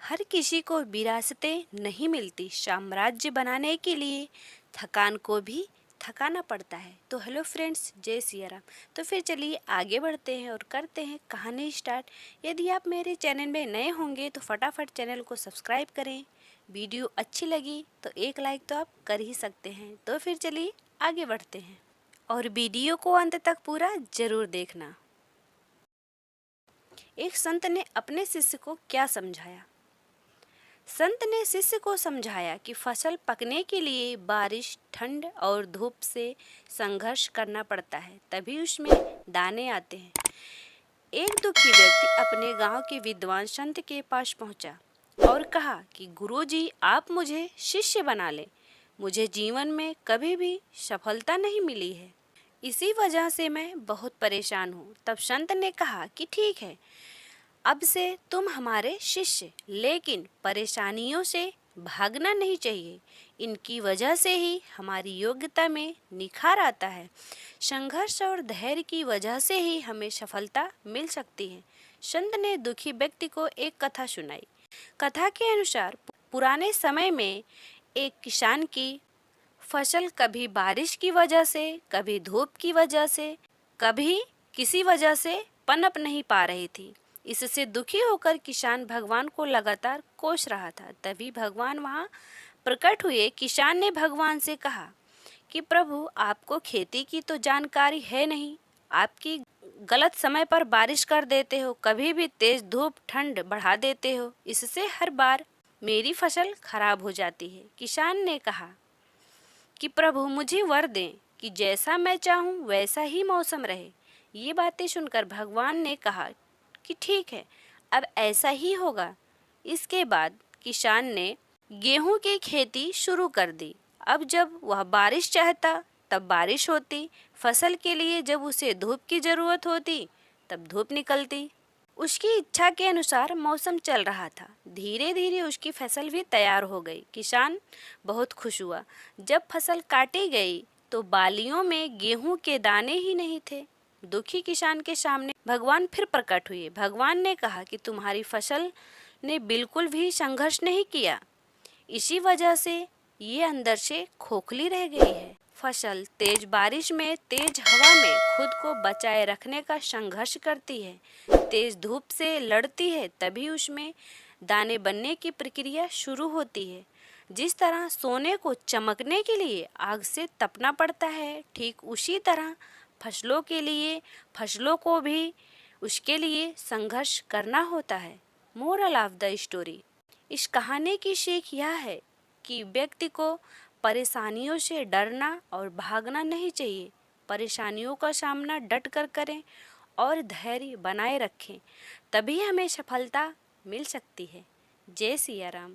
हर किसी को विरासतें नहीं मिलती। साम्राज्य बनाने के लिए थकान को भी थकाना पड़ता है। तो हेलो फ्रेंड्स, जय सिया राम। तो फिर चलिए आगे बढ़ते हैं और करते हैं कहानी स्टार्ट। यदि आप मेरे चैनल में नए होंगे तो फटाफट चैनल को सब्सक्राइब करें। वीडियो अच्छी लगी तो एक लाइक तो आप कर ही सकते हैं। तो फिर चलिए आगे बढ़ते हैं और वीडियो को अंत तक पूरा जरूर देखना। एक संत ने अपने शिष्य को क्या समझाया? संत ने शिष्य को समझाया कि फसल पकने के लिए बारिश, ठंड और धूप से संघर्ष करना पड़ता है, तभी उसमें दाने आते हैं। एक दुखी व्यक्ति अपने गांव के विद्वान संत के पास पहुंचा और कहा कि गुरुजी, आप मुझे शिष्य बना लें। मुझे जीवन में कभी भी सफलता नहीं मिली है। इसी वजह से मैं बहुत परेशान हूँ। तब संत ने कहा कि ठीक है, अब से तुम हमारे शिष्य, लेकिन परेशानियों से भागना नहीं चाहिए। इनकी वजह से ही हमारी योग्यता में निखार आता है। संघर्ष और धैर्य की वजह से ही हमें सफलता मिल सकती है। संत ने दुखी व्यक्ति को एक कथा सुनाई। कथा के अनुसार पुराने समय में एक किसान की फसल कभी बारिश की वजह से, कभी धूप की वजह से, कभी किसी वजह से पनप नहीं पा रही थी। इससे दुखी होकर किसान भगवान को लगातार कोस रहा था। तभी भगवान वहां प्रकट हुए। किसान ने भगवान से कहा कि प्रभु, आपको खेती की तो जानकारी है नहीं। आपकी गलत समय पर बारिश कर देते हो, कभी भी तेज धूप ठंड बढ़ा देते हो। इससे हर बार मेरी फसल खराब हो जाती है। किसान ने कहा कि प्रभु, मुझे वर दें कि जैसा मैं चाहूँ वैसा ही मौसम रहे। ये बातें सुनकर भगवान ने कहा कि ठीक है, अब ऐसा ही होगा। इसके बाद किसान ने गेहूं की खेती शुरू कर दी। अब जब वह बारिश चाहता तब बारिश होती, फसल के लिए जब उसे धूप की जरूरत होती तब धूप निकलती। उसकी इच्छा के अनुसार मौसम चल रहा था। धीरे धीरे उसकी फसल भी तैयार हो गई। किसान बहुत खुश हुआ। जब फसल काटी गई तो बालियों में गेहूं के दाने ही नहीं थे। दुखी किसान के सामने भगवान फिर प्रकट हुए। भगवान ने कहा कि तुम्हारी फसल ने बिल्कुल भी संघर्ष नहीं किया, इसी वजह से ये अंदर से खोखली रह गई है। फसल तेज बारिश में, तेज हवा में खुद को बचाए रखने का संघर्ष करती है। तेज धूप से लड़ती है, तभी उसमें दाने बनने की प्रक्रिया शुरू होती है। जिस तरह सोने को चमकने के लिए आग से तपना पड़ता है, ठीक उसी तरह फसलों को भी उसके लिए संघर्ष करना होता है। मोरल ऑफ द स्टोरी, इस कहानी की सीख यह है कि व्यक्ति को परेशानियों से डरना और भागना नहीं चाहिए। परेशानियों का सामना डट कर करें और धैर्य बनाए रखें, तभी हमें सफलता मिल सकती है। जय सिया राम।